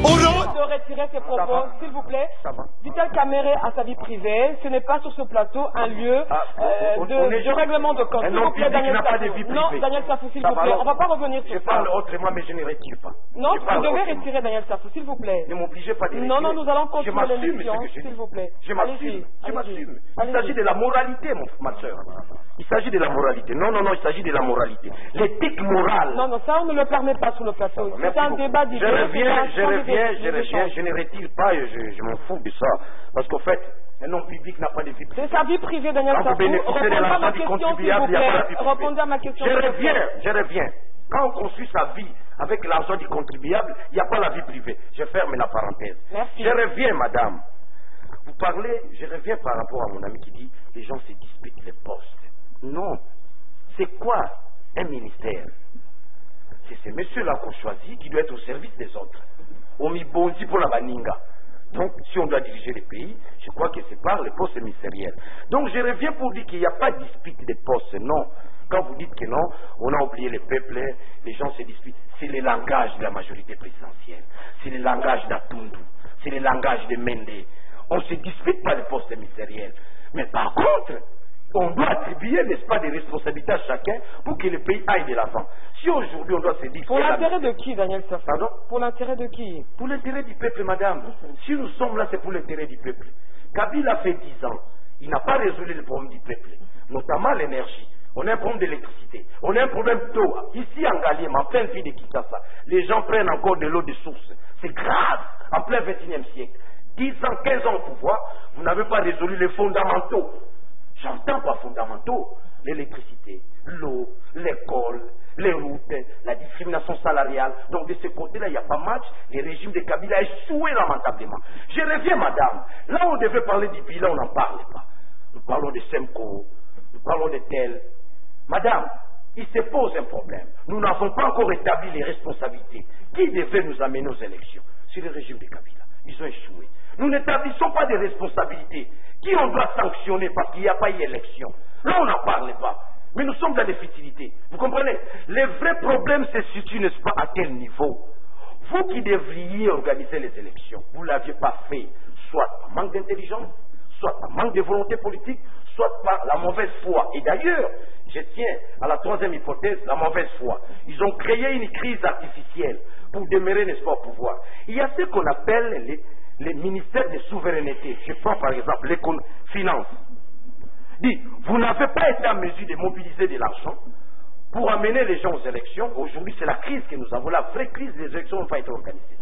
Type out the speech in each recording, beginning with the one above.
De retirer ses propos, s'il vous plaît. Vital Kamerhe a sa vie privée. Ce n'est pas sur ce plateau un lieu de règlement de compte. S'il vous plaît, Daniel Safou. Non, Daniel Safou, s'il vous plaît. On ne va pas revenir sur ça. Je parle autrement, mais je ne retire pas. Non, vous devez retirer Daniel Safou, s'il vous plaît. Ne m'obligez pas de retirer. Non, nous allons continuer l'émission, s'il vous plaît. Je m'assume. Il s'agit de la moralité, ma soeur. Il s'agit de la moralité. Non, il s'agit de la moralité. L'éthique morale. Non, ça, on ne le permet pas sur le plateau. C'est un débat d'idées. Je reviens, je ne retire pas et je m'en fous de ça. Parce qu'en fait, un homme public n'a pas de vie privée. C'est sa vie privée, Daniel Safou. Répondez à ma question, s'il vous plaît. Répondez à ma question. Je reviens. Quand on construit sa vie avec l'argent du contribuable, il n'y a pas la vie privée. Je ferme la parenthèse. Merci. Je reviens, madame. Vous parlez, je reviens par rapport à mon ami qui dit les gens se disputent les postes. Non. C'est quoi un ministère? C'est ce monsieur-là qu'on choisit qui doit être au service des autres. On m'y bondi pour la baninga. Donc, si on doit diriger le pays, je crois que c'est par les postes ministériels. Donc, je reviens pour dire qu'il n'y a pas de dispute des postes. Non. Quand vous dites que non, on a oublié le peuple, les gens se disputent. C'est le langage de la majorité présidentielle. C'est le langage d'Atundu. C'est le langage de Mende. On ne se dispute pas des postes ministériels. Mais par contre, on doit attribuer, n'est-ce pas, des responsabilités à chacun pour que le pays aille de l'avant. Si aujourd'hui on doit se dire... Pour l'intérêt de qui, Daniel Safou? Pardon? Pour l'intérêt de qui? Pour l'intérêt du peuple, madame. Si nous sommes là, c'est pour l'intérêt du peuple. Kabila a fait 10 ans. Il n'a pas résolu le problème du peuple, notamment l'énergie. On a un problème d'électricité. On a un problème d'eau. Ici, en Galiem, en pleine ville de Kinshasa, les gens prennent encore de l'eau de source. C'est grave, en plein 21e siècle. 10 ans, 15 ans au pouvoir, vous n'avez pas résolu les fondamentaux. J'entends pas fondamentaux. L'électricité, l'eau, l'école, les routes, la discrimination salariale. Donc de ce côté-là, il n'y a pas match. Le régime de Kabila a échoué lamentablement. Je reviens, madame. Là où on devait parler du bilan, on n'en parle pas. Nous parlons de Semco, nous parlons de tel. Madame, il se pose un problème. Nous n'avons pas encore établi les responsabilités. Qui devait nous amener aux élections? C'est le régime de Kabila. Ils ont échoué. Nous n'établissons pas de responsabilités. Qui on doit sanctionner parce qu'il n'y a pas eu élection? Là, on n'en parle pas. Mais nous sommes dans des futilités. Vous comprenez? Les vrais problèmes se situent, n'est-ce pas, à quel niveau? Vous qui devriez organiser les élections, vous ne l'aviez pas fait, soit par manque d'intelligence, soit par manque de volonté politique, soit par la mauvaise foi. Et d'ailleurs, je tiens à la troisième hypothèse, la mauvaise foi. Ils ont créé une crise artificielle pour demeurer, n'est-ce pas, au pouvoir. Il y a ce qu'on appelle les ministères de souveraineté. Je prends par exemple les finances. Dit, vous n'avez pas été en mesure de mobiliser de l'argent pour amener les gens aux élections. Aujourd'hui, c'est la crise que nous avons. La vraie crise des élections n'ont pas été organisées.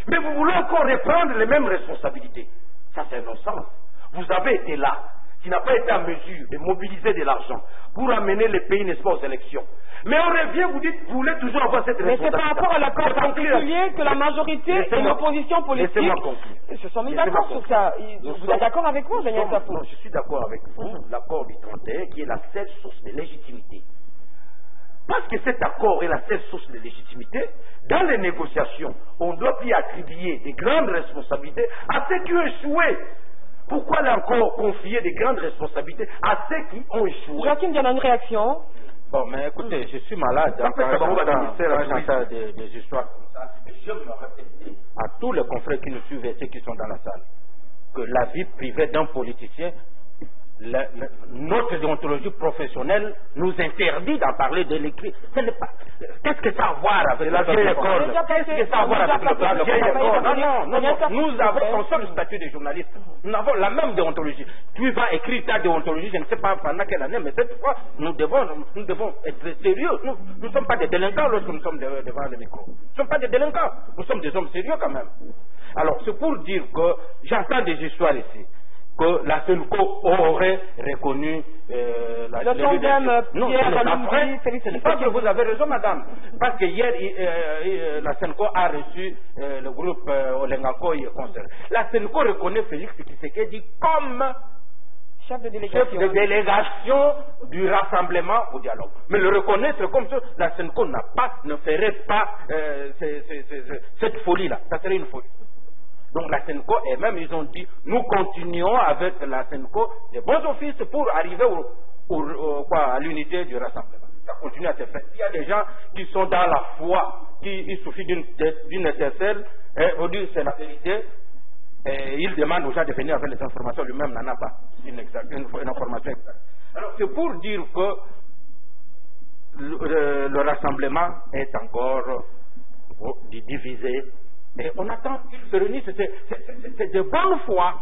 Mais vous voulez encore reprendre les mêmes responsabilités. Ça, c'est un non-sens. Vous avez été là, qui n'a pas été en mesure de mobiliser de l'argent pour amener les pays, n'est-ce pas, aux élections. Mais on revient, vous dites, vous voulez toujours avoir cette responsabilité. Mais c'est par rapport à l'accord particulier que la majorité et l'opposition politique se sont mis d'accord sur ça. Vous êtes d'accord avec moi, Daniel Safou? Non, je suis d'accord avec vous. L'accord du 31 qui est la seule source de légitimité. Parce que cet accord est la seule source de légitimité, dans les négociations, on doit plus attribuer des grandes responsabilités à ceux qui ont échoué. Pourquoi là encore confier des grandes responsabilités à ceux qui ont échoué? Joachim, il y a une réaction. Bon, mais écoutez, je suis malade. J'entends des histoires comme ça. Je me répète à tous les confrères qui nous suivent et ceux qui sont dans la salle que la vie privée d'un politicien, notre déontologie professionnelle nous interdit d'en parler de l'écrit. Qu'est-ce que ça a à voir avec la vieille école? Qu'est-ce que ça a à voir avec la vieille école? Non. Nous avons un seul statut de journaliste. Nous avons la même déontologie. Tu vas écrire ta déontologie, je ne sais pas pendant quelle année, mais cette fois, nous devons être sérieux. Nous ne sommes pas des délinquants lorsque nous sommes devant le micro. Nous ne sommes pas des délinquants. Nous sommes des hommes sérieux quand même. Alors, c'est pour dire que j'entends des histoires ici. Que la Senco aurait reconnu la leadership. Non, ce n'est pas que vous avez raison, madame. Parce que hier, la Senco a reçu le groupe Olengako et Concert. La Senco reconnaît Félix Tshisekedi comme chef de délégation du rassemblement au dialogue. Mais le reconnaître comme ça, la Senco ne ferait pas cette folie-là. Ça serait une folie. Donc la Senco, et même ils ont dit, nous continuons avec la Senco les bons offices pour arriver à l'unité du rassemblement. ça continue à se faire. Il y a des gens qui sont dans la foi, il suffit d'une étincelle, et on dit c'est la vérité, et il demande aux gens de venir avec les informations, lui-même n'en a pas une information exacte. Alors c'est pour dire que le rassemblement est encore divisé. Et on attend qu'ils se réunissent. C'est de bonne foi.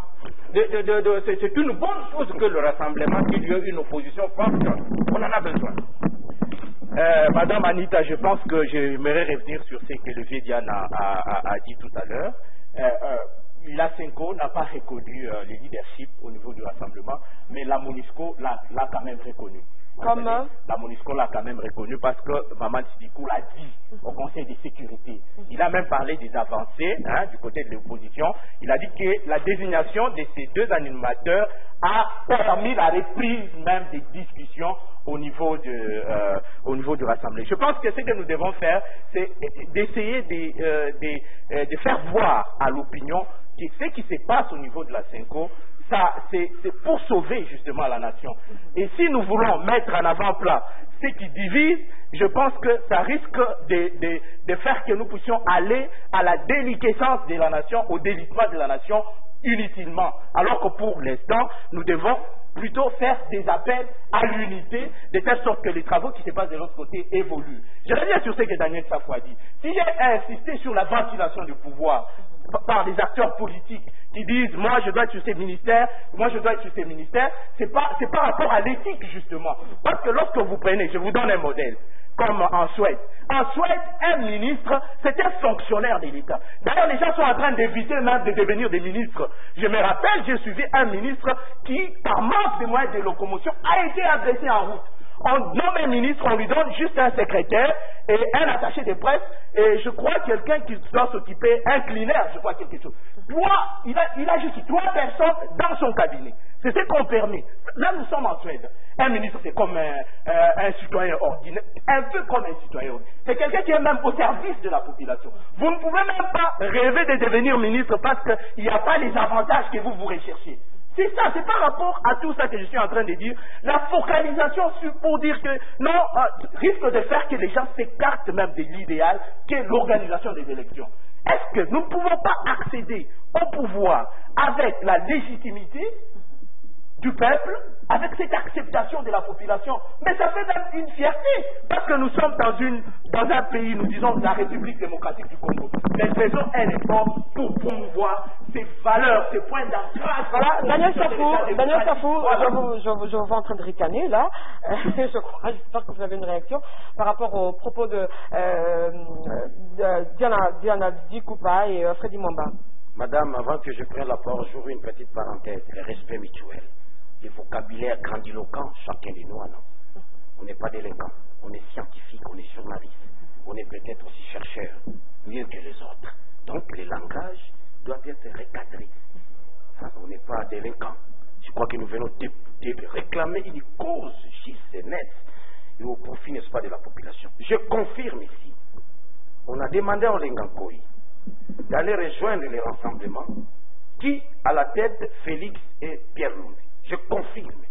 C'est une bonne chose que le rassemblement, qu'il y ait une opposition forte. On en a besoin. Madame Anita, je pense que j'aimerais revenir sur ce que Olivier Diane a dit tout à l'heure. La CENCO n'a pas reconnu le leadership au niveau du rassemblement, mais la MONUSCO l'a quand même reconnu. Comment? La MONUSCO l'a quand même reconnu parce que Maman Sidikou l'a dit au Conseil de sécurité. Il a même parlé des avancées du côté de l'opposition. Il a dit que la désignation de ces deux animateurs a permis la reprise même des discussions au niveau du Rassemblement. Je pense que ce que nous devons faire, c'est d'essayer de faire voir à l'opinion que ce qui se passe au niveau de la CENCO, c'est pour sauver justement la nation. Et si nous voulons mettre en avant-plan ce qui divise, je pense que ça risque de faire que nous puissions aller à la déliquescence de la nation, au délitement de la nation inutilement. Alors que pour l'instant, nous devons plutôt faire des appels à l'unité, de telle sorte que les travaux qui se passent de l'autre côté évoluent. Je reviens sur ce que Daniel Safou a dit. Si j'ai insisté sur la ventilation du pouvoir par des acteurs politiques qui disent moi je dois être sur ces ministères, moi je dois être sur ces ministères, c'est par rapport à l'éthique justement. Parce que lorsque vous prenez, je vous donne un modèle, comme en Suède. En Suède, un ministre, c'est un fonctionnaire de l'État. D'ailleurs, les gens sont en train d'éviter même de devenir des ministres. Je me rappelle, j'ai suivi un ministre qui, par manque de moyens de locomotion, a été agressé en route. On nomme un ministre, on lui donne juste un secrétaire et un attaché de presse et je crois quelqu'un qui doit s'occuper, un cleaner, je crois quelque chose. Il a juste 3 personnes dans son cabinet. C'est ce qu'on permet. Là, nous sommes en Suède. Un ministre, c'est comme un citoyen ordinaire, un peu comme un citoyen ordinaire. C'est quelqu'un qui est même au service de la population. Vous ne pouvez même pas rêver de devenir ministre parce qu'il n'y a pas les avantages que vous recherchez. C'est ça, c'est par rapport à tout ça que je suis en train de dire. La focalisation pour dire que non, risque de faire que les gens s'écartent même de l'idéal qu'est l'organisation des élections. Est-ce que nous ne pouvons pas accéder au pouvoir avec la légitimité du peuple, avec cette acceptation de la population? Mais ça fait même une fierté, parce que nous sommes dans un pays, nous disons la République démocratique du Congo. Mais faisons un effort pour promouvoir ces valeurs, ces points d'ancrage. Voilà, Daniel Safou, je vous vois en train de ricaner là. J'espère que vous avez une réaction par rapport aux propos de Diana Dikoupa et Freddy Mwamba. Madame, avant que je prenne la parole, j'ouvre une petite parenthèse, le respect mutuel. Le vocabulaire grandiloquent, chacun de nous en a. On n'est pas délinquant, on est scientifique, on est journaliste, on est peut-être aussi chercheur, mieux que les autres. Donc le langage doit être recadré. On n'est pas délinquant. Je crois que nous venons de réclamer une cause juste et nette et au profit, n'est-ce pas, de la population. Je confirme ici, on a demandé à Olengankoi d'aller rejoindre les rassemblements qui, à la tête, Félix et Pierre Lumbi. Je confirme.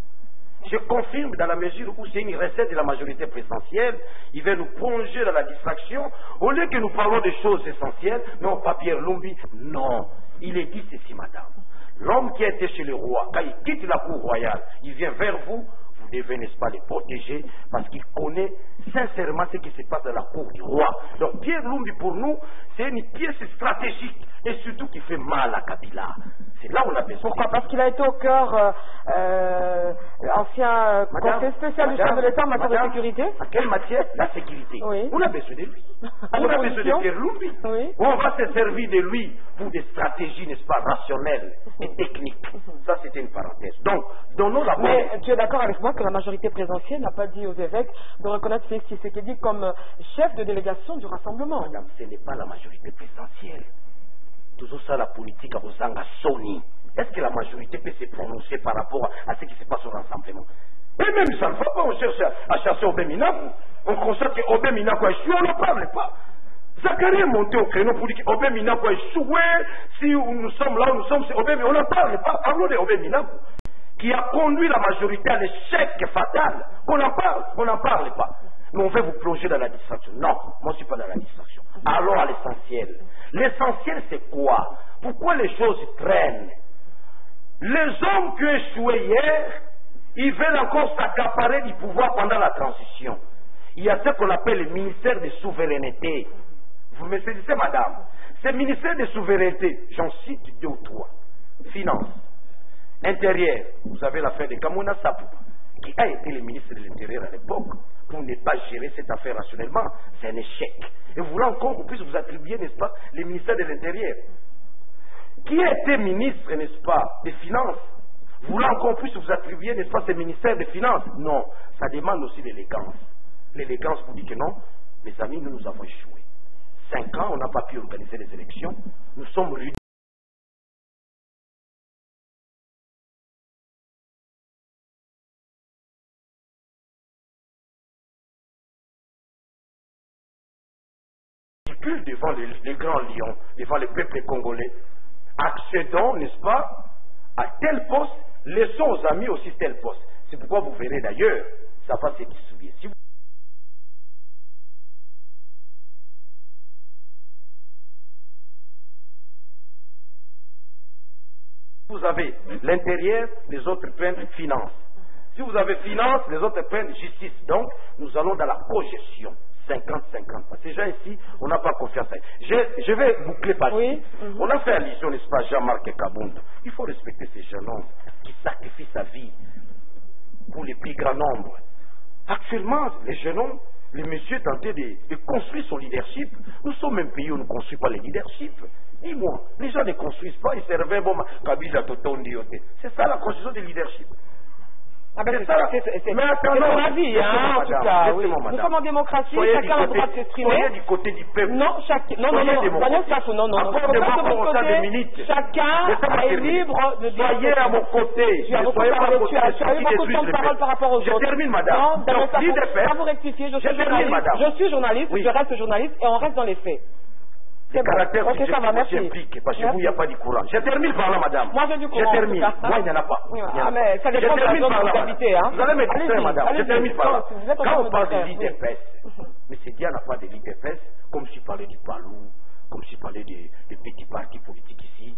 Je confirme dans la mesure où c'est une recette de la majorité présidentielle. Il veut nous plonger dans la distraction. Au lieu que nous parlons des choses essentielles, non, pas Pierre Lumbi. Non, il est dit ceci, madame. L'homme qui a été chez le roi, quand il quitte la cour royale, il vient vers vous. Vous devez, n'est-ce pas, les protéger parce qu'il connaît sincèrement ce qui se passe dans la cour du roi. Donc Pierre Lumbi, pour nous, c'est une pièce stratégique et surtout qui fait mal à Kabila. C'est là où on a besoin. Pourquoi? Parce qu'il a été au cœur ancien conseiller spécial du chef de l'État en matière de sécurité. En quelle matière? La sécurité. Oui. On a besoin de lui. On a besoin de Pierre Lumbi. Oui. On va se servir de lui pour des stratégies, n'est-ce pas, rationnelles et techniques. Ça, c'était une parenthèse. Donc, donnons la Mais tu es d'accord avec moi que la majorité présidentielle n'a pas dit aux évêques de reconnaître Félix Tshisekedi comme chef de délégation du rassemblement? Madame, ce n'est pas la majorité présidentielle. Toujours ça, la politique à Rosanga Sony. Est-ce que la majorité peut se prononcer par rapport à ce qui se passe au rassemblement? Et même ça ne va pas, on cherche à chasser Obé-Minakou. On constate que Obé-Minakou a échoué, on n'en parle pas. Zacharie est monté au créneau pour dire qu'Obé-Minakou a échoué. Si nous sommes là où nous sommes, c'est Obé-Minakou. On n'en parle pas. Parlons de Obé-Minakou, qui a conduit la majorité à l'échec fatal. On n'en parle pas. mais on veut vous plonger dans la distraction. Non, moi je ne suis pas dans la distraction. Allons à l'essentiel. L'essentiel c'est quoi? Pourquoi les choses traînent? Les hommes qui ont échoué hier, ils veulent encore s'accaparer du pouvoir pendant la transition. Il y a ce qu'on appelle le ministère de souveraineté. Vous me saisissez, madame? Ce ministère de souveraineté, j'en cite 2 ou 3. Finance, intérieur, vous avez l'affaire de Kamuna Sapou, qui a été le ministre de l'Intérieur à l'époque, pour ne pas gérer cette affaire rationnellement. C'est un échec. Et vous voulez encore qu'on puisse vous attribuer, n'est-ce pas, le ministère de l'Intérieur. Qui a été ministre, n'est-ce pas, des Finances? Vous voulez encore qu'on puisse vous attribuer, n'est-ce pas, ce ministère des Finances? Non, ça demande aussi l'élégance. L'élégance vous dit que non, mes amis, nous avons échoué. 5 ans, on n'a pas pu organiser les élections. Nous sommes ridicules. Devant les grands lions, devant le peuple congolais. Accédons, n'est-ce pas, à tel poste, laissons aux amis aussi tel poste. C'est pourquoi vous verrez d'ailleurs, ça va se dissoudre. Si vous avez l'intérieur, les autres prennent finance. Si vous avez finance, les autres prennent justice. Donc, nous allons dans la cogestion. 50-50. Ces gens ici, on n'a pas confiance à eux. Je vais boucler par ici. On a fait allusion, n'est-ce pas, Jean-Marc Kabunda. Il faut respecter ces jeunes hommes qui sacrifient sa vie pour les plus grands nombres. Actuellement, les jeunes hommes, les messieurs tentaient de construire son leadership. Nous sommes un pays où on ne construit pas le leadership. Dis-moi, les gens ne construisent pas, ils se réveillent, bon, Kabila Totondi. C'est ça la construction du leadership. Ah ben c'est mon avis, hein, en tout cas. Oui. Nous sommes en démocratie, chacun a le droit de s'exprimer. Soyez du côté du peuple. Non, Daniel Safou, non. Chacun est libre de dire. Soyez à mon côté. Tu as beaucoup de temps de parole par rapport aux autres. Je termine, madame. Non, Daniel Safou, ça vous rectifier, je suis journaliste, je reste journaliste et on reste dans les faits. Le caractère okay, ça va, merci. Implique, parce que vous, il n'y a pas de courant. Je termine par là, madame. Moi, j'ai du courant. Je termine. Moi, il n'y en a pas. Ah, mais ça dépend de la zone où vous habitez. Hein. Vous allez m'écouter, madame. Je termine par là. Quand on parle de l'IDPS, mais c'est bien n'a pas de l'IDPS, comme si je parlais du Palou, comme si je parlais des petits partis politiques ici,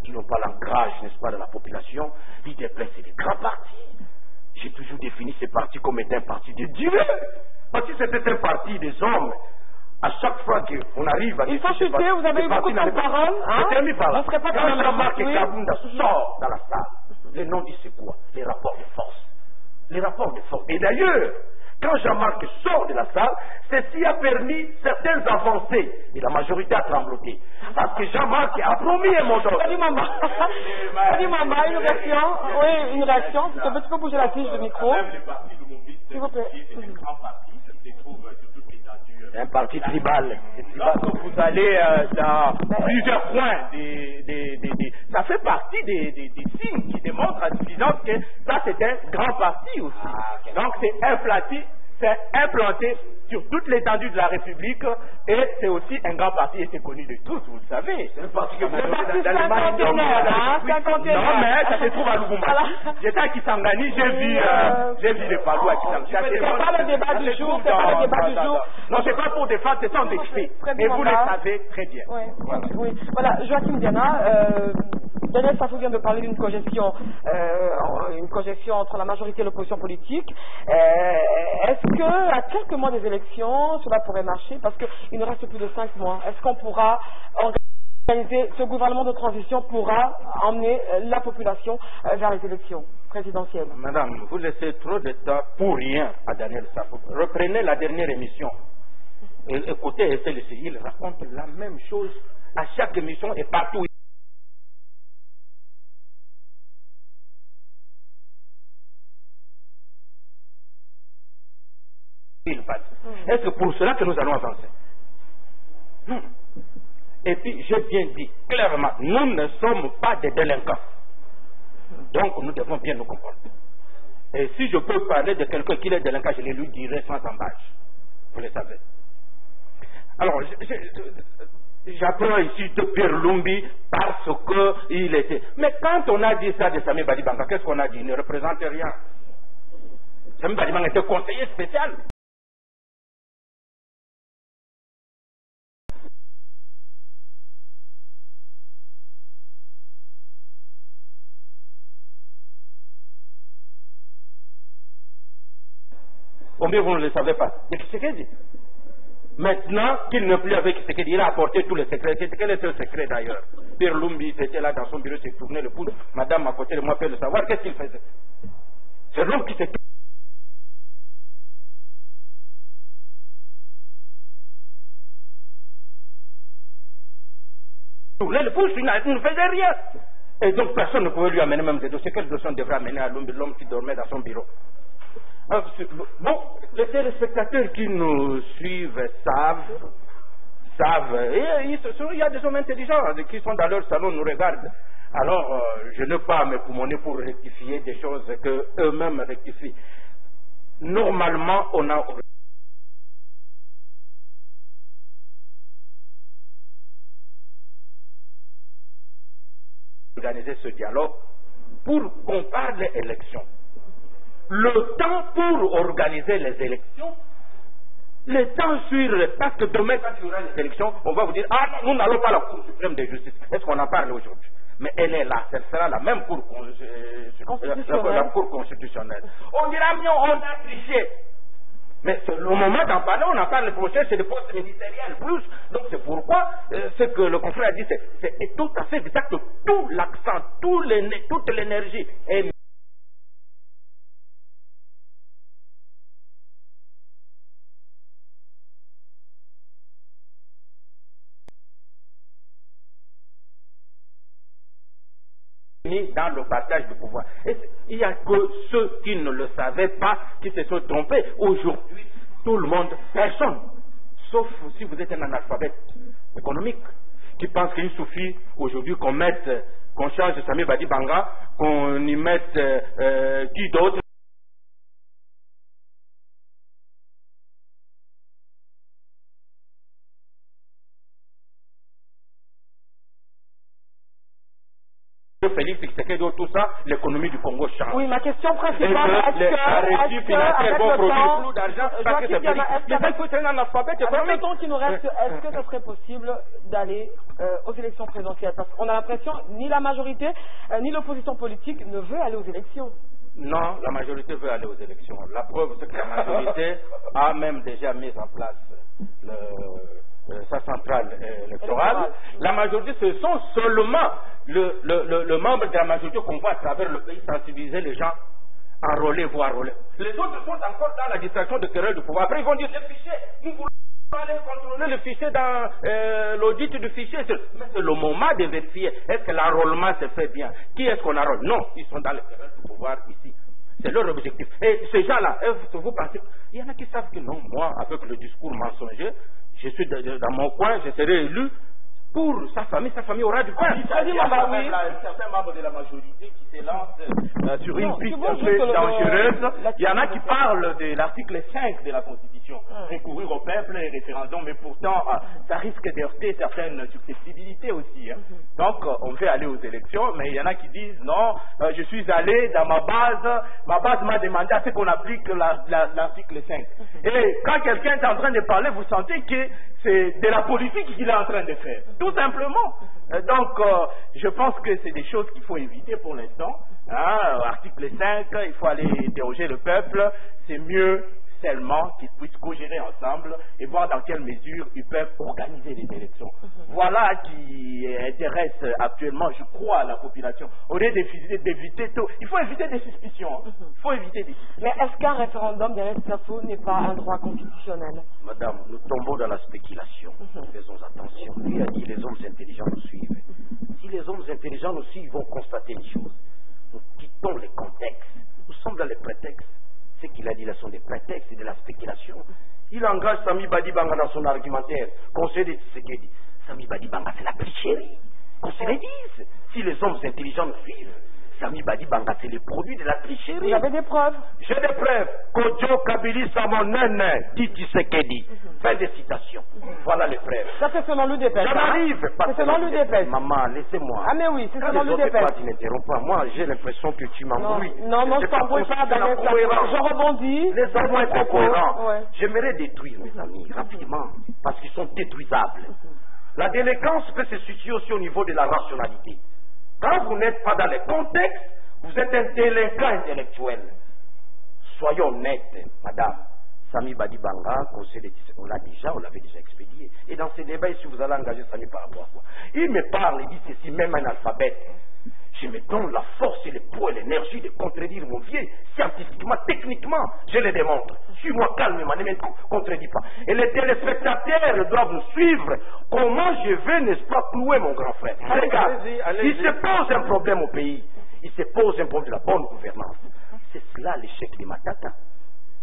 qui n'ont pas l'ancrage, n'est-ce pas, de la population. L'IDPS, c'est des grands partis. J'ai toujours défini ces partis comme étant un parti de Dieu. Parce que c'était un parti des hommes. À chaque fois qu'on arrive à... Il faut chuter, vous avez eu beaucoup de temps de parole. Je termine par là. Quand Jean-Marc Kabunda sort dans la salle, le nom dit c'est quoi? Les rapports de force. Les rapports de force. Et d'ailleurs, quand Jean-Marc sort de la salle, ceci a permis certaines avancées. Et la majorité a trembloté. Parce que Jean-Marc a promis un mot d'ordre. Salut maman. Salut maman, une réaction. Oui, une réaction. Tu peux bouger la tige du micro. S'il vous plaît. Un parti tribal. Lorsque vous allez dans plusieurs points, ça fait partie des signes qui démontrent à l'évidence que ça c'est un grand parti aussi. Donc c'est implanté sur toute l'étendue de la République et c'est aussi un grand parti et c'est connu de tous, vous le savez. C'est un parti que vous avez Non, mais ça se trouve à Lubumbashi. J'étais à Kisangani, j'ai vu les Palou à Kisangani. C'est pas le débat du jour, c'est pas le débat du jour. Non, c'est pas pour défendre, c'est sans des faits. Et vous le savez très bien. Oui. Voilà, Joachim Diana, Daniel Safou vient de parler d'une cogestion, entre la majorité et l'opposition politique. Est-ce que, à quelques mois des élections, cela pourrait marcher? Parce qu'il ne reste plus de 5 mois. Est-ce qu'on pourra organiser, ce gouvernement de transition pourra emmener la population vers les élections présidentielles? Madame, vous laissez trop de temps pour rien à Daniel Safou. Reprenez la dernière émission. Écoutez, celle-ci, il raconte la même chose à chaque émission et partout. Est-ce que pour cela que nous allons avancer? Non. Et puis, j'ai bien dit clairement, nous ne sommes pas des délinquants. Donc, nous devons bien nous comporter. Et si je peux parler de quelqu'un qui est délinquant, je le lui dirai sans embâche. Vous le savez. Alors, j'apprends ici de Pierre Lumbi parce qu'il était... Mais quand on a dit ça de Sami Badibanga, qu'est-ce qu'on a dit? Il ne représente rien. Sami Badibanga était conseiller spécial. Ou bien vous ne le savez pas. Mais Tshisekedi, maintenant qu'il n'est plus avec Tshisekedi, il a apporté tous les secrets. Quel est ce secret d'ailleurs? Pierre Lumbi était là dans son bureau, s'est tourné le pouce. Madame à côté de moi peut le savoir. Qu'est-ce qu'il faisait? C'est l'homme qui s'est tourné le pouce, il ne faisait rien. Et donc personne ne pouvait lui amener même des dossiers. Quel dossier on devrait amener à l'homme qui dormait dans son bureau? Bon, les téléspectateurs qui nous suivent savent, et il y a des hommes intelligents qui sont dans leur salon, nous regardent. Alors, je n'ai pas à me poumonner pour rectifier des choses que eux-mêmes rectifient. Normalement, on a organisé ce dialogue pour qu'on parle des élections. Le temps pour organiser les élections, le temps sur... Parce que demain, quand il y aura les élections, on va vous dire, ah non, nous n'allons pas à la Cour suprême de justice. Est-ce qu'on en parle aujourd'hui? Mais elle est là, elle sera la même Cour constitutionnelle. On dira, mais on a triché. Mais le moment d'en parler, on en parle, le prochain, c'est le poste ministériel plus. Donc c'est pourquoi ce que le confrère a dit, c'est tout à fait exact. Tout l'accent, toute l'énergie est dans le partage du pouvoir. Et il n'y a que ceux qui ne le savaient pas qui se sont trompés. Aujourd'hui, tout le monde, personne, sauf si vous êtes un analphabète économique, qui pense qu'il suffit aujourd'hui qu'on change Sami Badibanga, qu'on y mette qui d'autre. Félix Tshisekedi, tout ça, l'économie du Congo change. Oui, ma question principale est-ce que avec le temps qui nous reste, est-ce que ce serait possible d'aller aux élections présidentielles? Parce qu'on a l'impression ni la majorité ni l'opposition politique ne veut aller aux élections. Non, la majorité veut aller aux élections. La preuve, c'est que la majorité a même déjà mis en place sa centrale électorale. La majorité, ce sont seulement le membre de la majorité qu'on voit à travers le pays sensibiliser les gens, enrôler, voire enrôler. Les autres sont encore dans la distraction de querelle du pouvoir. Après, ils vont dire les fichiers, nous voulons aller contrôler le fichier dans l'audit du fichier. Mais c'est le moment de vérifier. Est-ce que l'enrôlement se fait bien? Qui est-ce qu'on enrôle? Non, ils sont dans le querelle du pouvoir ici. C'est leur objectif. Et ces gens-là, vous pensez, il y en a qui savent que non, moi, avec le discours mensonger, je suis dans mon coin, je serai élu pour sa famille aura du coin. Certains membres de la majorité qui se lancent sur une piste un peu dangereuse. Il y en a qui parlent de l'article 5 de la Constitution, recourir au peuple et référendum, mais pourtant ça risque d'heurter certaines susceptibilité aussi. Donc on fait aller aux élections, mais il y en a qui disent non, je suis allé dans ma base m'a demandé à ce qu'on applique l'article 5. Et quand quelqu'un est en train de parler, vous sentez que c'est de la politique qu'il est en train de faire. Tout simplement. Donc, je pense que c'est des choses qu'il faut éviter pour l'instant. Article 5, il faut aller déroger le peuple. C'est mieux seulement qu'ils puissent co-gérer ensemble et voir dans quelle mesure ils peuvent organiser les élections. Voilà qui intéresse actuellement, je crois, à la population. Au lieu d'éviter tout, il faut éviter des suspicions. Il faut éviter des suspicions. Mais est-ce qu'un référendum d'Alain Safou n'est pas un droit constitutionnel? Madame, nous tombons dans la spéculation. Faisons attention. Lui a dit les hommes intelligents nous suivent. Si les hommes intelligents nous suivent, ils vont constater les choses. Nous quittons les contextes. Nous sommes dans les prétextes. Ce qu'il a dit là sont des prétextes et de la spéculation. Il engage Sami Badibanga dans son argumentaire. Qu'on se dise ce qu'il dit. Sami Badibanga, c'est la tricherie. Qu'on se le dise. Si les hommes intelligents nous suivent, Sami Badibanga, c'est le produit de la tricherie. Vous avez des preuves? J'ai des preuves. Kodjo Kabili Samonen, dit Tshisekedi. Fin de citation. Voilà les preuves. Ça, c'est selon l'UDPS. Ça m'arrive. C'est selon l'UDPS. Maman, laissez-moi. Ah, mais oui, c'est selon l'UDPS. Tu n'interromps pas. Moi, j'ai l'impression que tu m'embrouilles. Non, je t'embrouille pas. Je rebondis. Les hommes sont cohérents. J'aimerais détruire mes amis rapidement parce qu'ils sont détruisables. La délinquance peut se situer aussi au niveau de la rationalité. Quand vous n'êtes pas dans les contextes, vous êtes un délinquant intellectuel. Soyons honnêtes, madame. Sami Badibanga, on l'avait déjà expédié. Et dans ces débats, si vous allez engager Sami par rapport à quoi? Il me parle, il dit ceci, même un alphabet. Je me donne la force et le poids et l'énergie de contredire mon vieux, scientifiquement, techniquement, je le démontre. Suis-moi calmement, ne me contredis pas. Et les téléspectateurs doivent nous suivre. Comment je vais, n'est-ce pas, clouer mon grand frère? Regarde, il se pose un problème au pays. Il se pose un problème de la bonne gouvernance. C'est cela l'échec de Matata.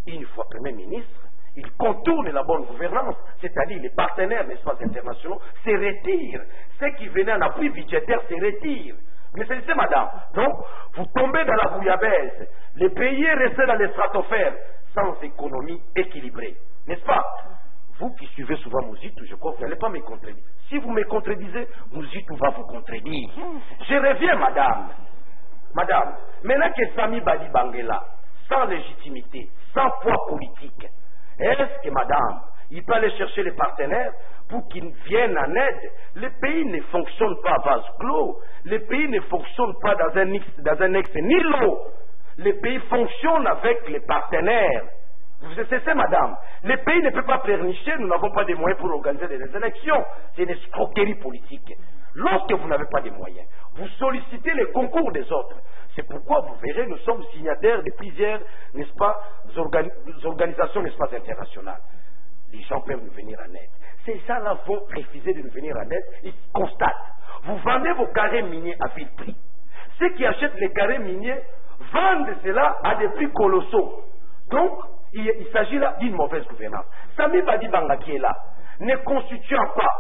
Une fois Premier ministre, il contourne la bonne gouvernance, c'est-à-dire les partenaires, n'est-ce pas, internationaux, se retirent. Ceux qui venaient en appui budgétaire se retirent. Mais c'est madame. Donc, vous tombez dans la bouillabaisse. Les pays restent dans les stratosphères, sans économie équilibrée. N'est-ce pas? Vous qui suivez souvent Mouzitou, je crois que vous n'allez pas me contredire. Si vous me contredisez, Mouzitou va vous contredire. Je reviens, madame. Madame, maintenant que Sami Badibanga est là, sans légitimité, sans poids politique, est-ce que madame, il peut aller chercher les partenaires pour qu'ils viennent en aide? Les pays ne fonctionnent pas à vase clos. Les pays ne fonctionnent pas dans un ex nihilo. Les pays fonctionnent avec les partenaires. Vous savez, madame, les pays ne peuvent pas pleurnicher, nous n'avons pas de moyens pour organiser des élections. C'est une escroquerie politique. Lorsque vous n'avez pas de moyens, vous sollicitez les concours des autres. C'est pourquoi vous verrez, nous sommes signataires de plusieurs, n'est-ce pas, organisations, n'est-ce pas, internationales. Les gens peuvent nous venir en aide. Ces gens-là vont refuser de nous venir en aide. Ils constatent. Vous vendez vos carrés miniers à vil prix. Ceux qui achètent les carrés miniers vendent cela à des prix colossaux. Donc, il s'agit là d'une mauvaise gouvernance. Sami Badibanga qui est là, ne constituant pas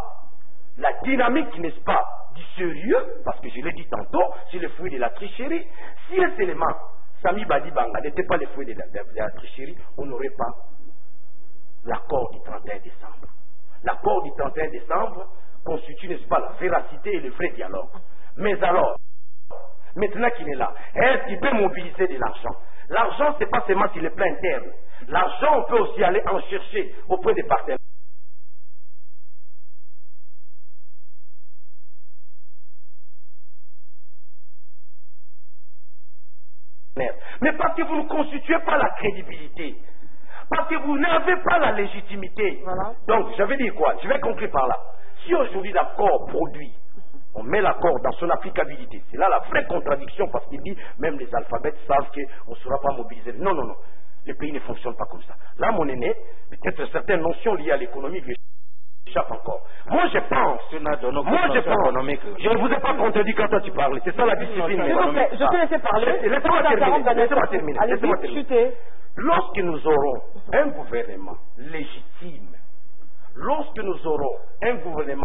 la dynamique, n'est-ce pas, du sérieux, parce que je l'ai dit tantôt, c'est le fruit de la tricherie. Si un élément, Sami Badibanga, n'était pas le fruit de la tricherie, on n'aurait pas l'accord du 31 décembre. L'accord du 31 décembre constitue, n'est-ce pas, la véracité et le vrai dialogue. Mais alors, maintenant qu'il est là, est-ce qu'il peut mobiliser de l'argent? L'argent, ce n'est pas seulement sur le plan interne. L'argent, on peut aussi aller en chercher auprès des partenaires. Mais parce que vous ne constituez pas la crédibilité. Parce que vous n'avez pas la légitimité. Voilà. Donc, je vais dire quoi? Je vais conclure par là. Si aujourd'hui l'accord produit, on met l'accord dans son applicabilité, c'est là la vraie contradiction, parce qu'il dit, même les alphabets savent qu'on ne sera pas mobilisé. Non, non, non. Le pays ne fonctionne pas comme ça. Là, mon aîné, peut-être certaines notions liées à l'économie lui échappent encore. Moi, je pense. Je ne vous ai pas contredit quand toi tu parles. C'est ça la discipline. Je te laisse parler. Laissez-moi terminer. Lorsque nous aurons un gouvernement légitime, lorsque nous aurons un gouvernement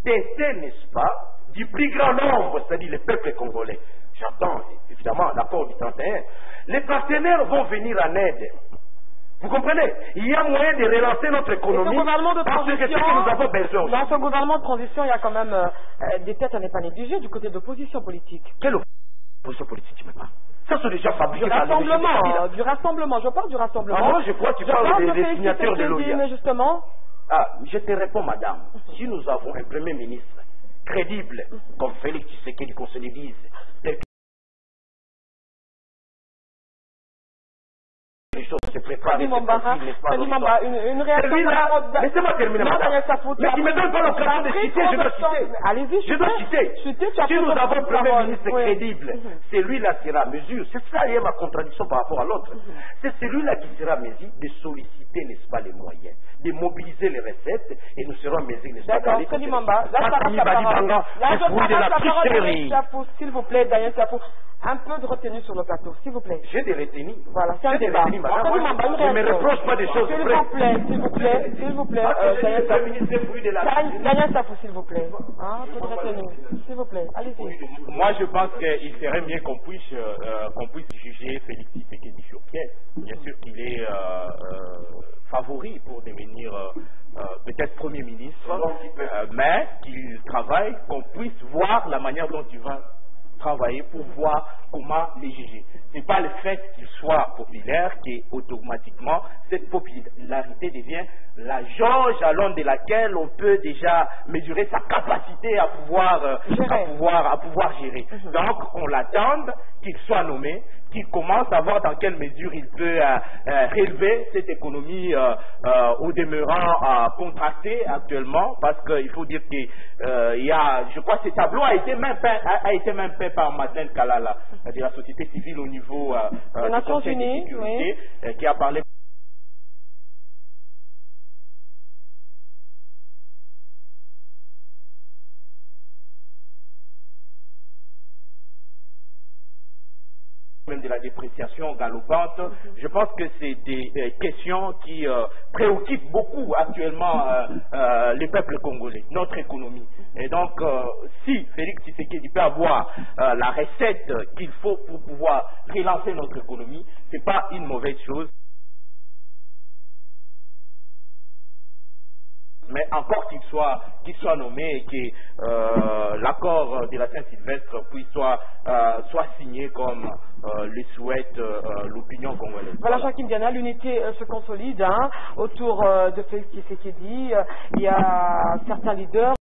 teinté, n'est-ce pas, du plus grand nombre, c'est-à-dire le peuple congolais. J'entends évidemment l'accord du 31. Les partenaires vont venir en aide. Vous comprenez? Il y a moyen de relancer notre économie parce que c'est ce que nous avons besoin. Dans ce gouvernement de transition, il y a quand même des têtes à ne pas négliger du côté de l'opposition politique. Quelle opposition politique tu me parles? Ça, c'est déjà fabriqué. Du rassemblement, je parle du rassemblement. Ah, moi, je crois que tu parles des signatures de l'OIA. Mais justement... Ah, je te réponds, madame. Si nous avons un premier ministre crédible, comme Félix Tshisekedi qu'on se divise, les choses se préparent. Une réaction. Laissez-moi terminer, madame. Mais il ne me donne pas l'occasion de citer, je dois citer. Allez-y, je dois citer. Si nous avons un premier ministre crédible, c'est lui-là qui sera à mesure. C'est ça, il y a ma contradiction par rapport à l'autre. C'est celui-là qui sera à mesure de solliciter, n'est-ce pas, les moyens, de mobiliser les recettes, et nous serons à mesure, n'est-ce pas, d'aller. D'accord, Mamba. S'il vous plaît, Daniel Safou, un peu de retenue sur le plateau, s'il vous plaît. J'ai des retenues. Voilà, c'est un débat. Je ne me reproche pas des choses. S'il vous plaît, Daniel Safou, s'il vous plaît. Un peu de retenue, s'il vous plaît. Allez-y. Moi, je pense qu'il serait mieux qu'on puisse juger Félix Tshisekedi sur pièce. Bien sûr qu'il est favori pour devenir peut-être Premier ministre, mais qu'il travaille, qu'on puisse voir la manière dont il va travailler pour voir comment les juger. Ce n'est pas le fait qu'il soit populaire qui automatiquement, cette popularité devient la jauge à l'onde de laquelle on peut déjà mesurer sa capacité à pouvoir gérer. Donc on l'attend qu'il soit nommé, qu'il commence à voir dans quelle mesure il peut relever cette économie au demeurant contractée actuellement, parce qu'il faut dire que je crois que ce tableau a été même peint par Madeleine Kalala de la société civile au niveau des Nations Unies, qui a parlé même de la dépréciation galopante. Je pense que c'est des questions qui préoccupent beaucoup actuellement le peuple congolais, notre économie. Et donc, si Félix Tshisekedi peut avoir la recette qu'il faut pour pouvoir relancer notre économie, ce n'est pas une mauvaise chose. Mais encore qu'il soit nommé et que l'accord de la Saint-Sylvestre puisse soit signé comme le souhaite l'opinion congolaise. Voilà, Joachim Diana, l'unité se consolide autour de Félix Tshisekedi. Il y a certains leaders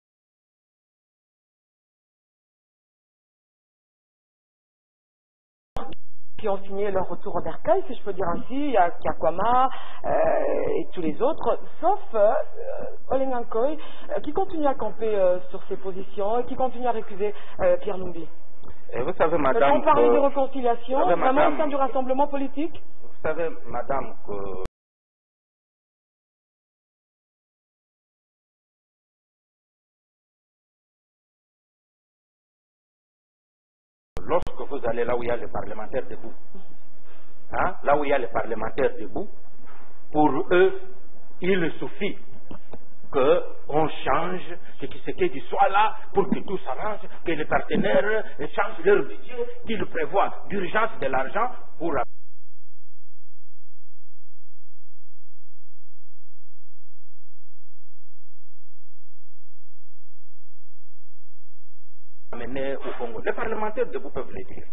qui ont signé leur retour au bercail, si je peux dire ainsi. Il y a Kiakwama et tous les autres, sauf Olenga Nkoy, qui continue à camper sur ses positions et qui continue à récuser Pierre Lumbi. Et vous savez, madame, on parlait de réconciliation, vraiment au sein du rassemblement politique. Vous savez, madame, que lorsque vous allez là où il y a les parlementaires debout, là où il y a les parlementaires debout, pour eux, il suffit qu'on change, que Tshisekedi soit là pour que tout s'arrange, que les partenaires changent leur budget, qu'ils prévoient d'urgence de l'argent pour amener au Congo. Les parlementaires debout peuvent le dire.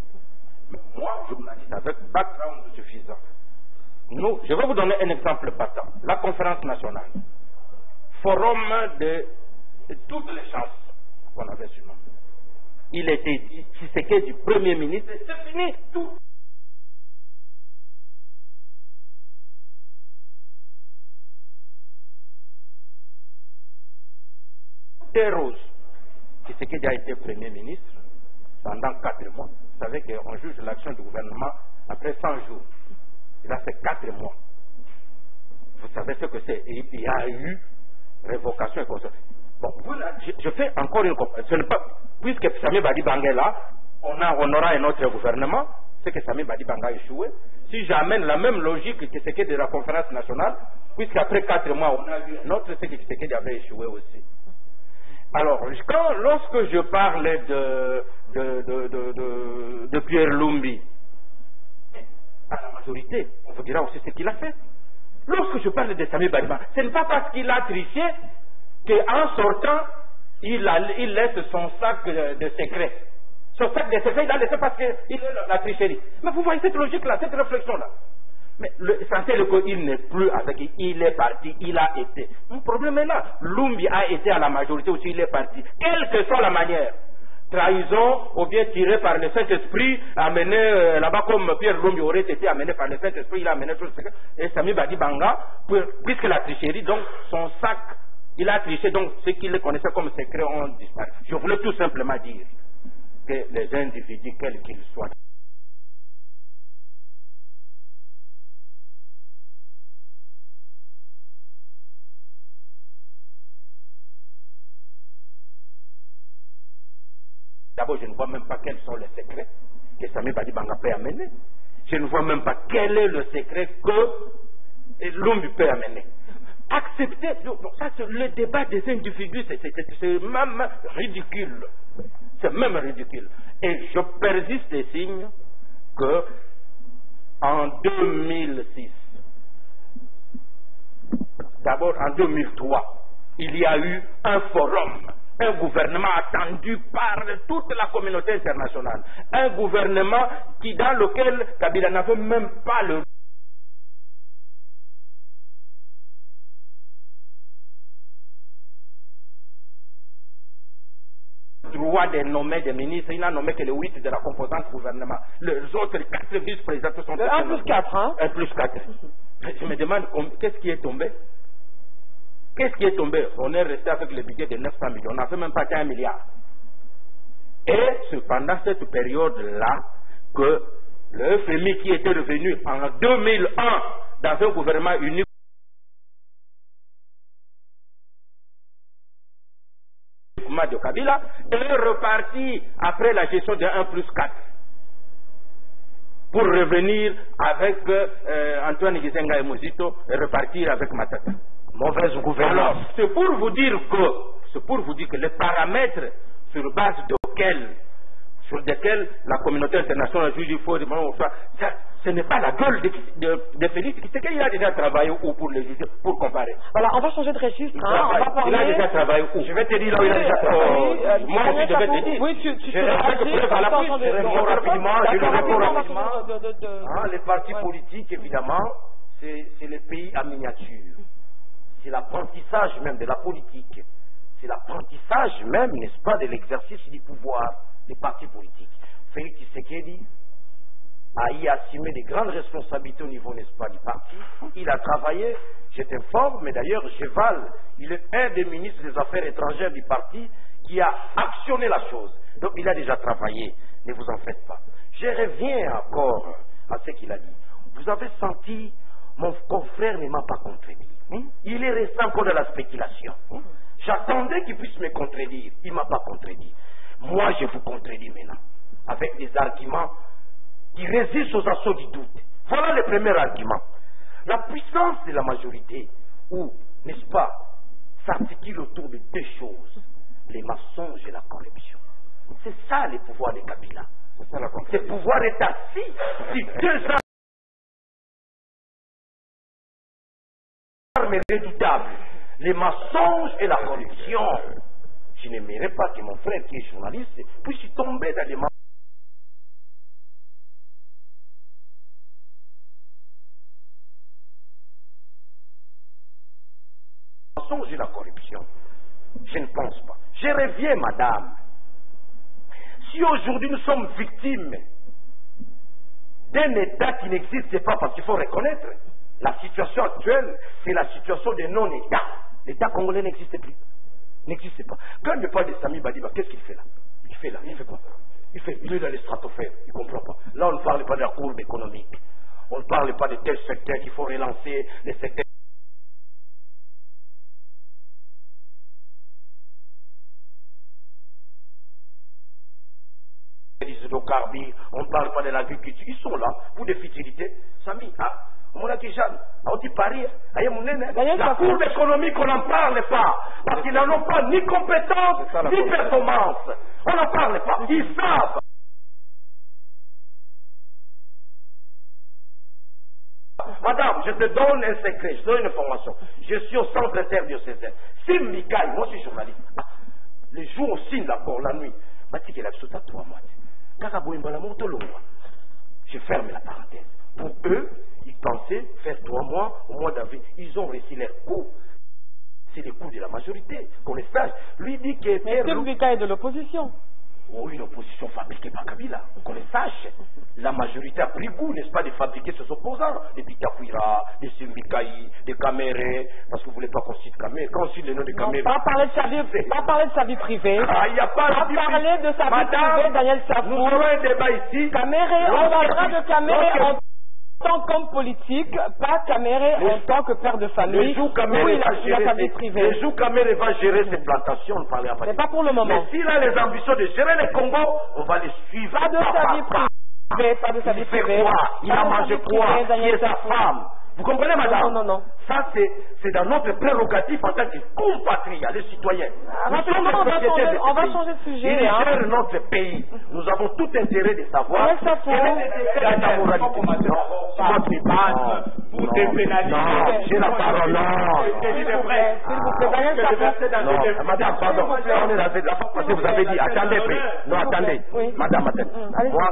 Mais moi, journaliste avec background suffisant, je vais vous donner un exemple patent. La conférence nationale, forum de toutes les chances qu'on avait sur nous. Il était dit, Tshisekedi du Premier ministre, c'est fini, tout. C'est rose. Tshisekedi a été Premier ministre pendant 4 mois. Vous savez qu'on juge l'action du gouvernement après 100 jours. Et là, c'est 4 mois. Vous savez ce que c'est. Il y a eu révocation et constitution. Bon, je fais encore une comparaison. Puisque Sami Badibanga est là, on aura un autre gouvernement. C'est que Sami Badibanga a échoué. Si j'amène la même logique que ce qui est de la conférence nationale, puisqu'après 4 mois, on a eu un autre, c'est que Tshisekedi avait échoué aussi. Alors, lorsque je parle de Pierre Lumbi, à la majorité, on vous dira aussi ce qu'il a fait. Lorsque je parle de Sami Badibanga, ce n'est pas parce qu'il a triché qu'en sortant, il laisse son sac de secrets. Son sac de secrets, il l'a laissé parce qu'il est la tricherie. Mais vous voyez cette logique-là, cette réflexion-là. Mais l'essentiel est qu'il n'est plus avec, il est parti, il a été. Mon problème est là. Lumbi a été à la majorité aussi, il est parti. Quelle que soit la manière. Trahison, ou bien tiré par le Saint-Esprit, amené là-bas comme Pierre Lumbi aurait été amené par le Saint-Esprit, il a amené tout le secret. Et Sami Badibanga, puisque la tricherie, donc son sac, il a triché, donc ceux qui le connaissaient comme secret ont disparu. Je voulais tout simplement dire que les individus, quels qu'ils soient, d'abord, je ne vois même pas quels sont les secrets que Sami Badibanga peut amener. Je ne vois même pas quel est le secret que Lumbi peut amener. Accepter, ça c'est le débat des individus, c'est même ridicule. C'est même ridicule. Et je persiste et signe que en 2006, d'abord en 2003, il y a eu un forum un gouvernement attendu par toute la communauté internationale. Un gouvernement dans lequel Kabila n'avait même pas le droit de nommer des ministres. Il n'a nommé que les 8 de la composante gouvernement. Les autres 4 vice-présidents sont... 1 plus 4, hein? 1 plus 4. Je me demande qu'est-ce qui est tombé? Qu'est-ce qui est tombé? On est resté avec le budget de 900 millions. On n'a fait même pas 1 milliard. Et c'est pendant cette période-là que le FMI qui était revenu en 2001 dans un gouvernement unique de Kabila est reparti après la gestion de 1 plus 4 pour revenir avec Antoine Gizenga et Mozito et repartir avec Matata. Mauvaise gouvernance. C'est pour vous dire que les paramètres sur base desquels la communauté internationale juge il faut ce n'est pas la gueule de Félix Tshisekedi. Il a déjà travaillé où pour les juger, pour comparer. Voilà, on va changer de registre. On va parler... Il a déjà travaillé où? Je vais te dire là où il a déjà travaillé. Moi aussi je vais te dire. Oui, tu je réponds rapidement. Les partis politiques, évidemment, c'est le pays en miniature. C'est l'apprentissage même de la politique. C'est l'apprentissage même, n'est-ce pas, de l'exercice du pouvoir des partis politiques. Félix Tshisekedi a y assumé de grandes responsabilités au niveau, n'est-ce pas, du parti. Il a travaillé, je t'informe, mais d'ailleurs, Geval, il est un des ministres des Affaires étrangères du parti qui a actionné la chose. Donc, il a déjà travaillé, ne vous en faites pas. Je reviens encore à ce qu'il a dit. Vous avez senti, mon confrère ne m'a pas contredit. Il est resté encore dans la spéculation. J'attendais qu'il puisse me contredire. Il ne m'a pas contredit. Moi, je vous contredis maintenant, avec des arguments qui résistent aux assauts du doute. Voilà le premier argument. La puissance de la majorité, ou, n'est-ce pas, s'articule autour de 2 choses, les mensonges et la corruption. C'est ça le pouvoir de Kabila. Ce pouvoir est assis sur 2 armes redoutables, les mensonges et la corruption. Je n'aimerais pas que mon frère qui est journaliste puisse tomber dans les mensonges et la corruption. Je ne pense pas. Je reviens, madame. Si aujourd'hui nous sommes victimes d'un État qui n'existe pas, parce qu'il faut reconnaître, la situation actuelle, c'est la situation de non-État. L'État congolais n'existe plus. N'existe pas. Quand on parle de Sami Badiba, qu'est-ce qu'il fait là? Il fait quoi? Il est dans les stratosphères, il ne comprend pas. Là, on ne parle pas de la courbe économique. On ne parle pas de tel secteur qu'il faut relancer, les secteurs hydrocarbures, on ne parle pas de l'agriculture. Ils sont là pour des futilités. Sami, la courbe économique, on n'en parle pas. Parce qu'ils n'en ont pas ni compétence, ni performance. On n'en parle pas. Ils savent. Madame, je te donne un secret, je te donne une information. Je suis au centre interdiocésain. Si Mikaï, moi je suis journaliste, les jours aussi, d'accord, la nuit, je ferme la parenthèse. Pour eux, ils pensaient faire 3 mois au mois d'avril. Ils ont réussi leur coup. C'est le coup de la majorité, qu'on le sache. Lui dit que... Mais c'est le cas de l'opposition. Oui, une opposition fabriquée par Kabila, qu'on le sache. La majorité a pris goût, n'est-ce pas, de fabriquer ses opposants. Des Bitakwira, des Simbikaï, des Kaméré, parce que vous ne voulez pas qu'on cite Kaméré. Quand on cite le nom de Kaméré... Pas parler de sa vie privée. Il n'y a pas de parler de sa vie privée, Daniel Safou. Nous avons un débat ici. Kaméré, on parlera de Kaméré en tant qu'homme politique, pas Kaméré en tant que père de famille. Le jour Kaméré va gérer ses plantations, on ne parlera pas. Mais pas pour le moment. Mais s'il a les ambitions de gérer les Congo, on va les suivre. Pas de sa vie privée, pas de sa vie privée. Il a mangé quoi? Qui est sa femme? Vous comprenez, madame? Non. Ça, c'est dans notre prérogative en tant que compatriotes, les citoyens. On va changer de sujet. Il gère notre pays. Nous avons tout intérêt de savoir la moralité. Pour dépénaliser. Non, j'ai la parole. Non, madame, pardon. On est dans cette affaire parce que vous avez dit, attendez, non, attendez. Madame, attendez. Moi,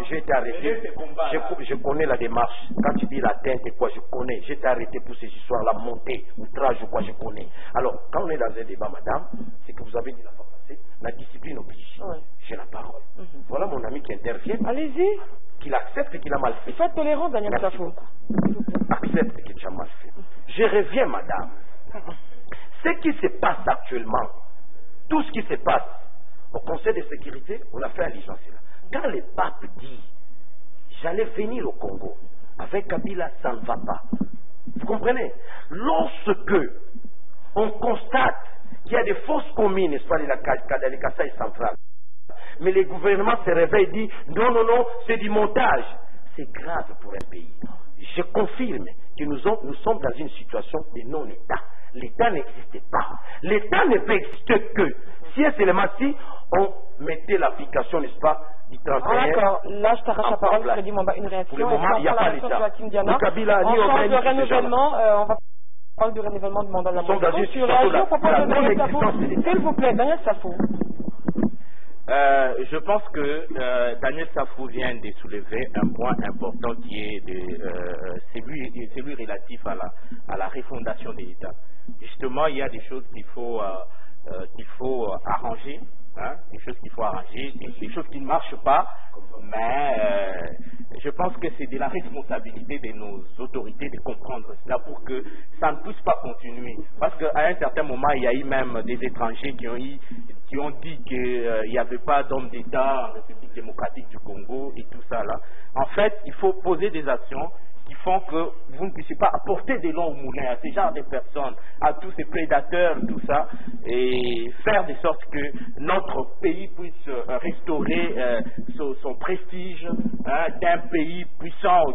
j'ai été arrêté. Je connais la démarche. Quand tu dis la teinte et quoi, je connais. J'ai été arrêté pour ces histoires-là, montée, outrage ou quoi, je connais. Alors, quand on est dans un débat, madame, c'est que vous avez dit la fois passée, la discipline oblige. J'ai la parole. Voilà mon ami qui intervient. Allez-y. Qu'il accepte qu'il a mal fait. Il faut être tolérant, Daniel Safou. Accepte qu'il a mal fait. Je reviens, madame. Ce qui se passe actuellement, tout ce qui se passe au Conseil de sécurité, on a fait allégeance là. Quand le pape dit j'allais venir au Congo avec Kabila, ça ne va pas. Vous comprenez? Lorsque on constate qu'il y a des fausses communes, n'est-ce pas, dans les Kasaï centrales, mais les gouvernements se réveillent et disent non, c'est du montage. C'est grave pour un pays. Je confirme que nous sommes dans une situation de non-État. L'État n'existe pas. L'État ne peut exister que si et seulement si on mettait l'application, n'est-ce pas, du 31. D'accord, là je t'arrache la parole, Freddy Mwamba, une réaction. Pour le moment, il n'y a pas l'État. Ni Kabila, ni Oben, de renouvellement, on va parler du renouvellement du mandat de la Nous sommes dans une situation de non-existence. S'il vous plaît, Daniel Safou. Je pense que Daniel Safou vient de soulever un point important qui est celui relatif à la refondation de l'État. Justement, il y a des choses qu'il faut arranger, des choses qu'il faut arranger, des choses qui ne marchent pas, mais je pense que c'est de la responsabilité de nos autorités de comprendre cela pour que ça ne puisse pas continuer. Parce qu'à un certain moment, il y a eu même des étrangers qui ont dit qu'il n'y avait pas d'homme d'État en République démocratique du Congo et tout ça là. En fait, il faut poser des actions qui font que vous ne puissiez pas apporter des longs moulins à ces genres de personnes, à tous ces prédateurs, tout ça, et faire de sorte que notre pays puisse restaurer son prestige d'un pays puissant au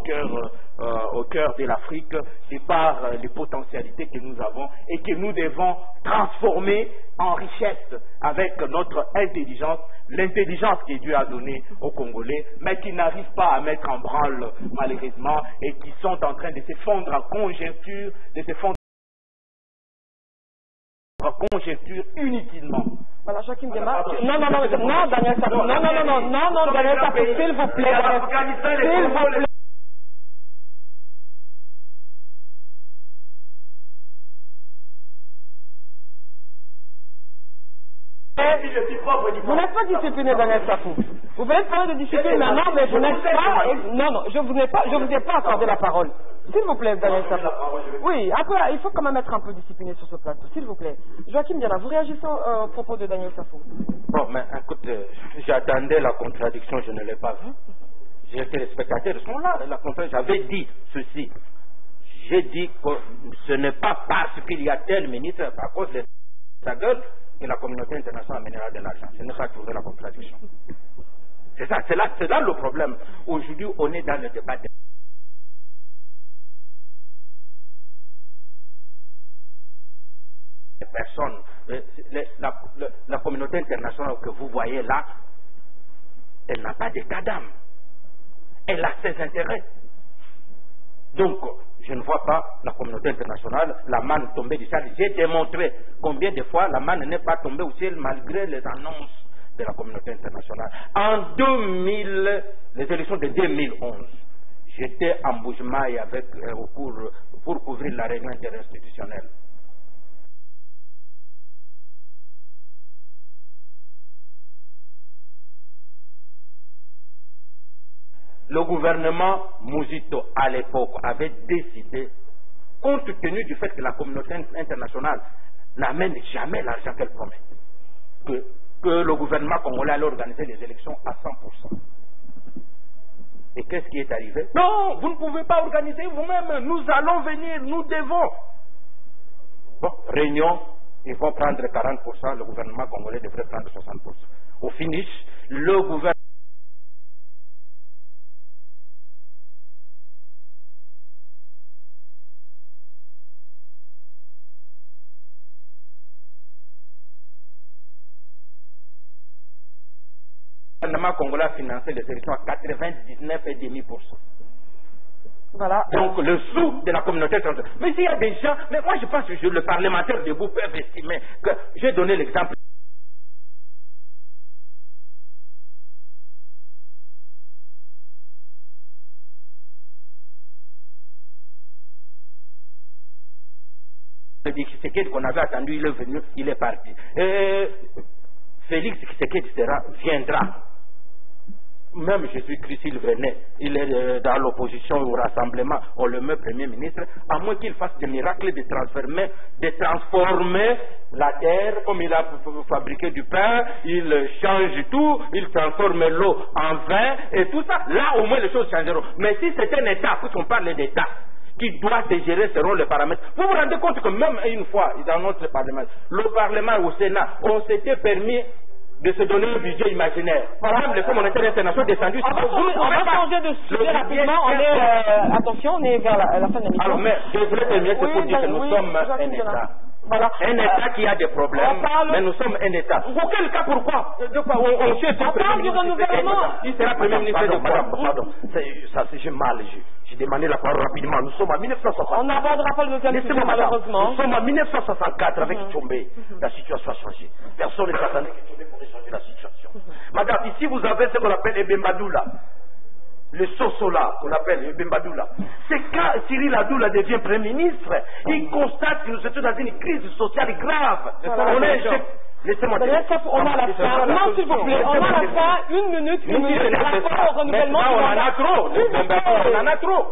cœur de l'Afrique, de par les potentialités que nous avons et que nous devons transformer en richesse avec notre intelligence, l'intelligence que Dieu a donnée aux Congolais, mais qui n'arrivent pas à mettre en branle malheureusement et qui sont en train de se fondre en conjoncture, inutilement. Voilà, Joachim Dema. Non, Daniel Safou. Non, Daniel Safou, s'il vous plaît. S'il vous plaît. Vous n'êtes pas discipliné, Daniel Safou. Vous venez de parler de discipline maintenant, mais vous n'êtes pas. Non, je vous ai pas accordé la parole. S'il vous plaît, Daniel Safou. Oui, après, il faut quand même être un peu discipliné sur ce plateau, s'il vous plaît. Joachim Diana, vous réagissez au propos de Daniel Safou. Bon, mais écoute, j'attendais la contradiction, je ne l'ai pas vue. J'ai été les spectateurs sont là, j'avais dit ceci. J'ai dit que ce n'est pas parce qu'il y a tel ministre, à cause de sa gueule, que la communauté internationale amènera de l'argent. C'est ne pas trouver la contradiction. C'est ça, c'est là le problème. Aujourd'hui, on est dans le débat des personnes. La communauté internationale que vous voyez là, elle n'a pas d'état d'âme. Elle a ses intérêts. Donc, je ne vois pas la communauté internationale, la manne tomber du ciel. J'ai démontré combien de fois la manne n'est pas tombée au ciel malgré les annonces de la communauté internationale. En 2000, les élections de 2011, j'étais en Boujmaï pour couvrir la réunion interinstitutionnelle. Le gouvernement Mouzito, à l'époque, avait décidé, compte tenu du fait que la communauté internationale n'amène jamais l'argent qu'elle promet, que le gouvernement congolais allait organiser les élections à 100%. Et qu'est-ce qui est arrivé? Non, vous ne pouvez pas organiser vous-même, nous allons venir, nous devons. Bon, réunion, ils vont prendre 40%, le gouvernement congolais devrait prendre 60%. Au finish, le gouvernement gouvernement congolais a financé les élections à 99,5%. Voilà. Donc le sou de la communauté internationale. Mais s'il y a des gens, mais moi je pense que le parlementaire debout peut estimer que, j'ai donné l'exemple. Tshisekedi qu'on avait attendu, il est venu, il est parti. Félix Tshisekedi viendra. Même Jésus-Christ, il venait, il est dans l'opposition au rassemblement, on le met Premier ministre, à moins qu'il fasse des miracles de transformer la terre, comme il a fabriqué du pain, il change tout, il transforme l'eau en vin, et tout ça, là au moins les choses changeront. Mais si c'est un État, puisqu'on parle d'État, qui doit se gérer selon les paramètres. Vous vous rendez compte que même une fois, dans notre Parlement, le Parlement au Sénat, on s'était permis de se donner un budget imaginaire. Même les fonds monétaires internationaux descendus. On va changer de sujet rapidement. Attention, on est vers la fin de l'émission. Alors, mais je voulais terminer pour dire que nous sommes un État. Voilà. Un État qui a des problèmes, mais nous sommes un État. Auquel cas, pourquoi on parle du renouvellement. Il sera Premier ministre de Pardon, ça c'est mal. J'ai demandé la parole rapidement. Nous sommes en 1964. On n'abordera pas le deuxième sujet, malheureusement. Nous sommes en 1964 avec Tchombe. La situation a changé. Personne ne s'attendait que Tchombe pourrait changer la situation. Madame, ici vous avez ce qu'on appelle Ebembadoula. Le Sosola, qu'on appelle Ebembadoula. C'est quand Cyril Adoula devient Premier ministre, il constate que nous sommes dans une crise sociale grave. Laissez-moi dire. On a la fin. Non, s'il vous plaît, on a la fin. Une minute. Par rapport au renouvellement. On en a trop. On en a trop.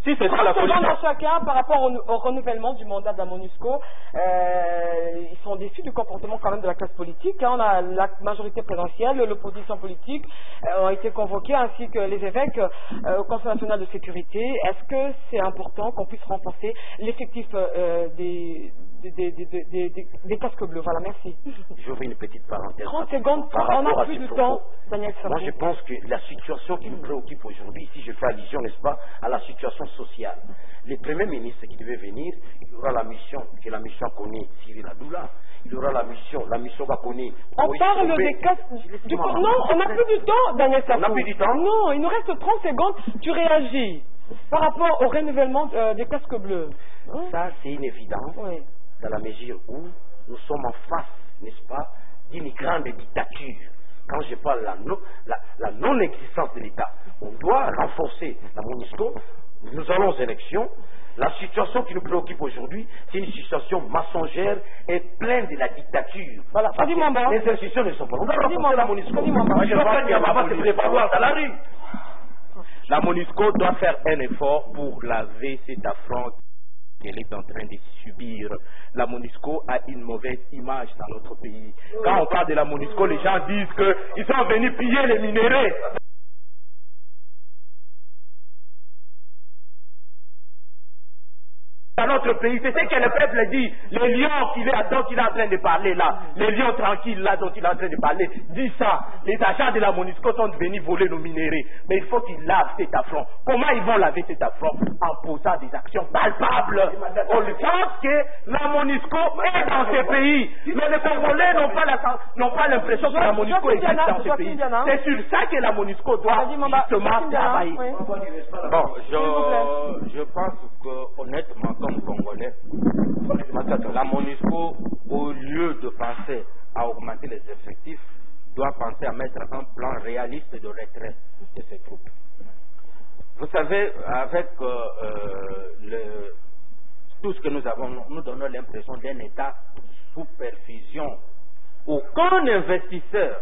Si c'est ça la solution. Chacun par rapport au renouvellement du mandat de la MONUSCO, ils sont déçus du comportement quand même de la classe politique. On a la majorité présidentielle, l'opposition politique ont été convoqués, ainsi que les évêques au Conseil national de sécurité. Est-ce que c'est important qu'on puisse renforcer l'effectif des casques bleus? Voilà, merci. J'ouvre une petite parenthèse. 30 secondes, on n'a plus de temps, Daniel Safou. Moi, je pense que la situation qui nous préoccupe aujourd'hui, ici je fais allusion, n'est-ce pas, à la situation sociale. Le Premier ministre qui devait venir, il aura la mission, que la mission connaît Cyril Adoula. Il aura la mission va connaître. On parle des casques. Non, on n'a plus du temps, Daniel Safou. On n'a plus du temps? Non, il nous reste 30 secondes. Tu réagis par rapport au renouvellement des casques bleus. Ça, c'est une évidence. Oui. Dans la mesure où nous sommes en face, n'est-ce pas, d'une grande dictature. Quand je parle de la non-existence de l'État, on doit renforcer la MONUSCO. Nous allons aux élections. La situation qui nous préoccupe aujourd'hui, c'est une situation mensongère et pleine de la dictature. Voilà. Les institutions ne sont pas. On doit renforcer la MONUSCO. Je pense qu'il va se prévaloir dans la rue. La MONUSCO doit faire un effort pour laver cet affront qu'elle est en train de subir. La MONUSCO a une mauvaise image dans notre pays. Quand on parle de la MONUSCO, les gens disent qu'ils sont venus piller les minéraux. Dans notre pays, c'est ce que le peuple dit. Les lions dont il est en train de parler là, les lions tranquilles là dont il est en train de parler, dit ça. Les agents de la MONUSCO sont venus voler nos minéraux. Mais il faut qu'ils lavent cet affront. Comment ils vont laver cet affront? En posant des actions palpables. On pense que la MONUSCO est dans ce pays. Mais les Congolais n'ont pas l'impression que la MONUSCO existe dans ce pays. C'est sur ça que la MONUSCO doit justement travailler. Bon, je pense que honnêtement, comme Congolais, la MONUSCO, au lieu de penser à augmenter les effectifs, doit penser à mettre un plan réaliste de retrait de ces troupes. Vous savez, avec tout ce que nous avons, nous donnons l'impression d'un État sous perfusion. Aucun investisseur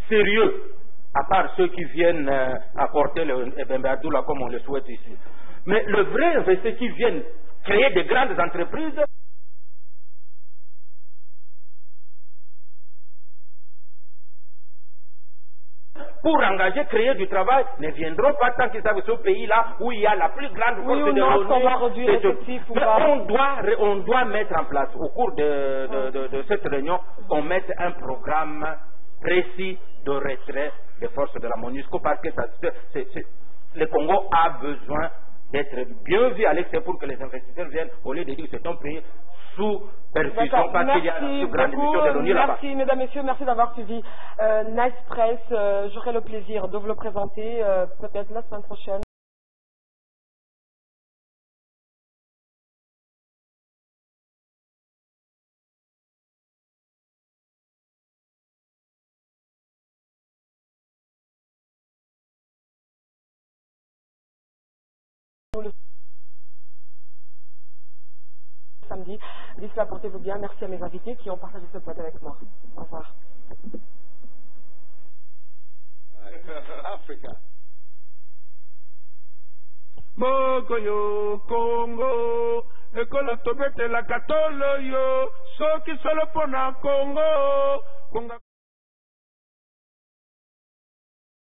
sérieux, à part ceux qui viennent apporter le Ebembadoula comme on le souhaite ici, mais le vrai investisseur qui vient créer de grandes entreprises, pour engager, créer du travail, ne viendront pas tant qu'ils savent ce pays-là où il y a la plus grande force de on doit mettre en place, au cours de cette réunion, qu'on mette un programme précis de retrait des forces de la MONUSCO, parce que le Congo a besoin d'être bien vu à l'extérieur pour que les investisseurs viennent, au lieu de dire que c'est un pays sous perfusion parce qu'il y a la plus grande mission de l'ONU là-bas. Merci, mesdames, messieurs, merci d'avoir suivi Nice Press. J'aurai le plaisir de vous le présenter peut-être la semaine prochaine. Samedi. D'ici là, portez-vous bien. Merci à mes invités qui ont partagé ce plateau avec moi. Au revoir. Africa. Mogoyo Congo, ekola tobete la katolo yo, soki solo pona Congo.